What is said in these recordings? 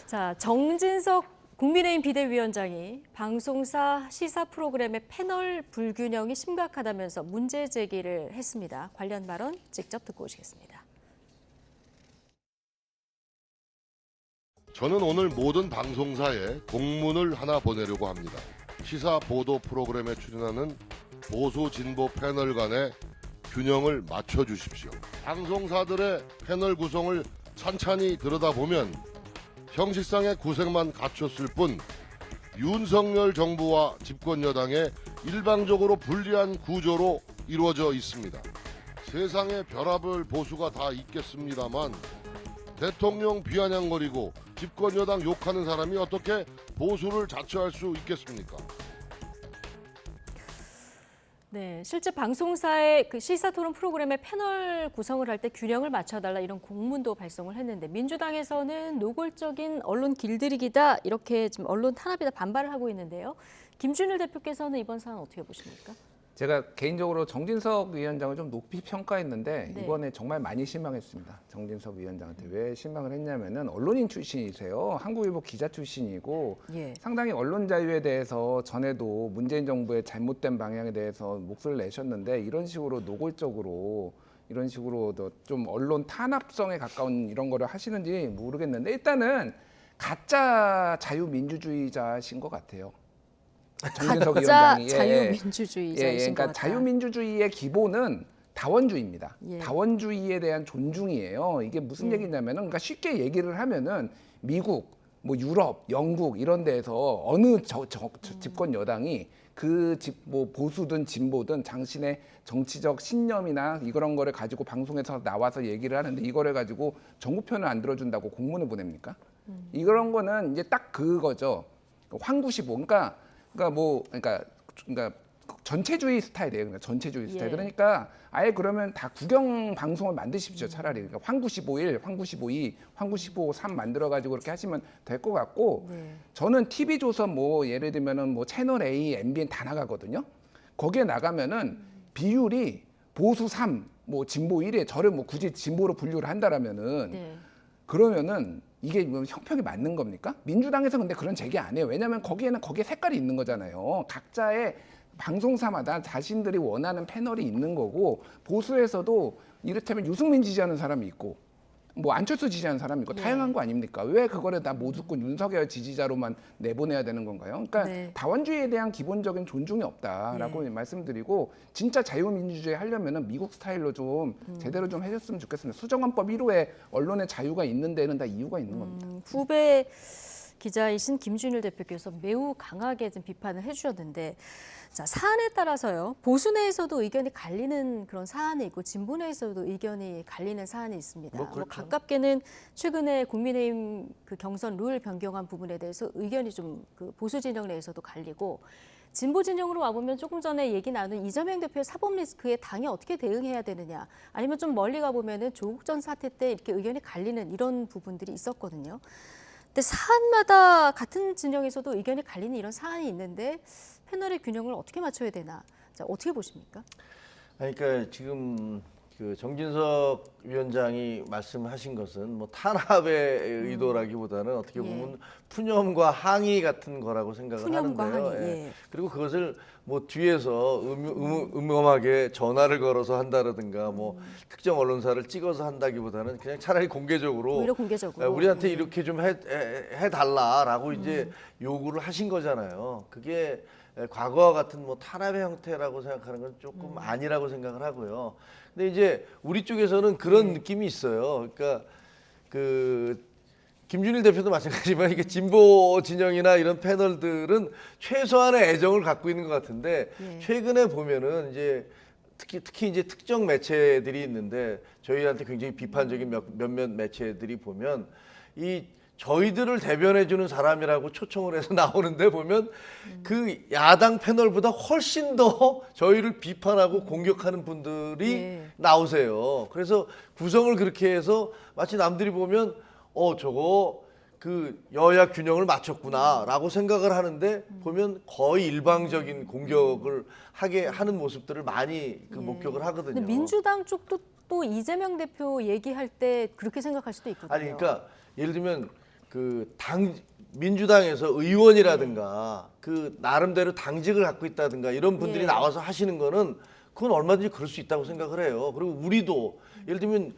자, 정진석 국민의힘 비대위원장이 방송사 시사 프로그램의 패널 불균형이 심각하다면서 문제 제기를 했습니다. 관련 발언 직접 듣고 오시겠습니다. 저는 오늘 모든 방송사에 공문을 하나 보내려고 합니다. 시사 보도 프로그램에 출연하는 보수 진보 패널 간의 균형을 맞춰주십시오. 방송사들의 패널 구성을 찬찬히 들여다보면 형식상의 구색만 갖췄을 뿐 윤석열 정부와 집권 여당의 일방적으로 불리한 구조로 이루어져 있습니다. 세상에 별의별 보수가 다 있겠습니다만 대통령 비아냥거리고 집권 여당 욕하는 사람이 어떻게 보수를 자처할 수 있겠습니까? 네, 실제 방송사의 그 시사토론 프로그램의 패널 구성을 할 때 균형을 맞춰달라 이런 공문도 발송을 했는데 민주당에서는 노골적인 언론 길들이기다 이렇게 지금 언론 탄압이다 반발을 하고 있는데요. 김준일 대표께서는 이번 사안 어떻게 보십니까? 제가 개인적으로 정진석 위원장을 좀 높이 평가했는데 네. 이번에 정말 많이 실망했습니다. 정진석 위원장한테 왜 실망을 했냐면은 언론인 출신이세요. 한국일보 기자 출신이고 예. 상당히 언론 자유에 대해서 전에도 문재인 정부의 잘못된 방향에 대해서 목소리를 내셨는데 이런 식으로 노골적으로 이런 식으로 좀 언론 탄압성에 가까운 이런 거를 하시는지 모르겠는데 일단은 가짜 자유민주주의자신 것 같아요. 정진석 가짜 위원장이 자유민주주의자이신 것 그러니까 같다. 자유민주주의의 기본은 다원주의입니다. 예. 다원주의에 대한 존중이에요. 이게 무슨 예. 얘기냐면은 그러니까 쉽게 얘기를 하면은 미국, 뭐 유럽, 영국 이런 데에서 어느 집권 여당이 뭐 보수든 진보든 당신의 정치적 신념이나 이런 거를 가지고 방송에서 나와서 얘기를 하는데 이거를 가지고 정부 편을 안 들어준다고 공문을 보냅니까? 이런 거는 이제 딱 그거죠. 황구시보. 그러니까 전체주의 스타일이에요. 그러니까 전체주의 스타일. 예. 그러니까 아예 그러면 다 국영 방송을 만드십시오. 차라리. 그러니까 황구15 1, 황구15 2, 황구15 3 만들어 가지고 그렇게 하시면 될 것 같고 네. 저는 TV조선 뭐 예를 들면은 뭐 채널 A, MBN 다 나가거든요. 거기에 나가면은 비율이 보수 3, 뭐 진보 1에 저를 뭐 굳이 진보로 분류를 한다라면은 네. 그러면은 이게 뭐 형평이 맞는 겁니까? 민주당에서 근데 그런 제기 안 해요. 왜냐하면 거기에 색깔이 있는 거잖아요. 각자의 방송사마다 자신들이 원하는 패널이 있는 거고 보수에서도 이를테면 유승민 지지하는 사람이 있고 뭐 안철수 지지하는 사람이 있고 네. 다양한 거 아닙니까? 왜 그거를 다 모두권 윤석열 지지자로만 내보내야 되는 건가요? 그러니까 네. 다원주의에 대한 기본적인 존중이 없다라고 네. 말씀드리고 진짜 자유민주주의 하려면은 미국 스타일로 좀 제대로 좀 해줬으면 좋겠습니다. 수정헌법 1호에 언론의 자유가 있는 데는 다 이유가 있는 겁니다. 후배 기자이신 김준일 대표께서 매우 강하게 좀 비판을 해주셨는데 자, 사안에 따라서요. 보수 내에서도 의견이 갈리는 그런 사안이 있고 진보 내에서도 의견이 갈리는 사안이 있습니다. 뭐 그렇죠. 가깝게는 최근에 국민의힘 그 경선 룰 변경한 부분에 대해서 의견이 좀 그 보수 진영 내에서도 갈리고 진보 진영으로 와보면 조금 전에 얘기 나눈 이재명 대표의 사법 리스크에 당이 어떻게 대응해야 되느냐 아니면 좀 멀리 가보면은 조국 전 사태 때 이렇게 의견이 갈리는 이런 부분들이 있었거든요. 근데 사안마다 같은 진영에서도 의견이 갈리는 이런 사안이 있는데 패널의 균형을 어떻게 맞춰야 되나? 자, 어떻게 보십니까? 그러니까 지금 그 정진석 위원장이 말씀하신 것은 뭐 탄압의 의도라기보다는 어떻게 보면 푸념과 항의 같은 거라고 생각을 푸념과 하는데요. 항의, 예. 예. 그리고 그것을 뭐 뒤에서 음험하게 전화를 걸어서 한다라든가 뭐 특정 언론사를 찍어서 한다기보다는 그냥 차라리 공개적으로 오히려 공개적으로. 우리한테 예. 이렇게 좀 해달라라고 이제 요구를 하신 거잖아요. 그게 과거와 같은 뭐 탄압의 형태라고 생각하는 건 조금 아니라고 생각을 하고요. 근데 이제 우리 쪽에서는 그런 느낌이 있어요. 그러니까 그 김준일 대표도 마찬가지지만 이게 진보 진영이나 이런 패널들은 최소한의 애정을 갖고 있는 것 같은데 예. 최근에 보면은 이제 특히 이제 특정 매체들이 있는데 저희한테 굉장히 비판적인 몇몇 매체들이 보면 이 저희들을 대변해주는 사람이라고 초청을 해서 나오는데 보면 그 야당 패널보다 훨씬 더 저희를 비판하고 공격하는 분들이 예. 나오세요. 그래서 구성을 그렇게 해서 마치 남들이 보면 저거 그 여야 균형을 맞췄구나라고 생각을 하는데 보면 거의 일방적인 공격을 하게 하는 모습들을 많이 그 목격을 하거든요. 근데 민주당 쪽도 또 이재명 대표 얘기할 때 그렇게 생각할 수도 있거든요. 아니 그러니까 예를 들면 그 민주당에서 의원이라든가 그 나름대로 당직을 갖고 있다든가 이런 분들이 예. 나와서 하시는 거는 그건 얼마든지 그럴 수 있다고 생각을 해요. 그리고 우리도 예를 들면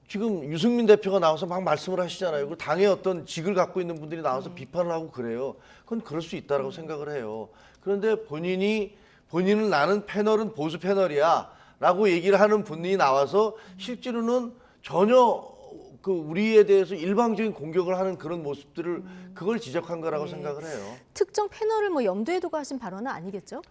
지금 유승민 대표가 나와서 막 말씀을 하시잖아요. 그 당의 어떤 직을 갖고 있는 분들이 나와서 비판을 하고 그래요. 그건 그럴 수 있다라고 생각을 해요. 그런데 본인은 나는 패널은 보수 패널이야라고 얘기를 하는 분이 나와서 실제로는 전혀 그 우리에 대해서 일방적인 공격을 하는 그런 모습들을 그걸 지적한 거라고 네. 생각을 해요. 특정 패널을 뭐 염두에 두고 하신 발언은 아니겠죠?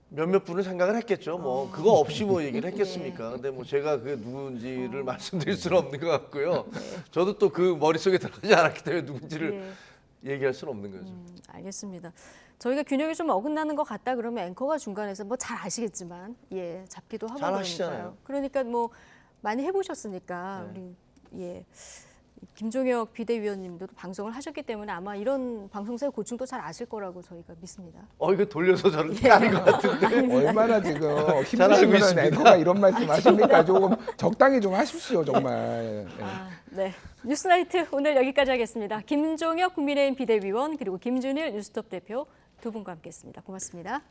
몇몇 분은 생각을 했겠죠. 뭐 그거 없이 뭐 얘기를 했겠습니까? 근데 뭐 제가 그게 누군지를 말씀드릴 수는 없는 것 같고요. 저도 또 그 머릿속에 들어가지 않았기 때문에 누군지를 얘기할 수는 없는 거죠. 알겠습니다. 저희가 균형이 좀 어긋나는 것 같다 그러면 앵커가 중간에서 뭐 잘 아시겠지만 예 잡기도 하고 잘 그러니까요. 하시잖아요. 그러니까 뭐 많이 해보셨으니까 네. 우리 예 김종혁 비대위원님도 방송을 하셨기 때문에 아마 이런 방송사의 고충도 잘 아실 거라고 저희가 믿습니다. 이거 돌려서 저렇게 하는 것 같은데. 얼마나 지금 알고 힘드시면 있습니다. 앵커가 이런 말씀 하십니까? 조금 적당히 좀 하십시오, 정말. 네. 뉴스나이트 오늘 여기까지 하겠습니다. 김종혁 국민의힘 비대위원 그리고 김준일 뉴스톱 대표 두 분과 함께했습니다. 고맙습니다.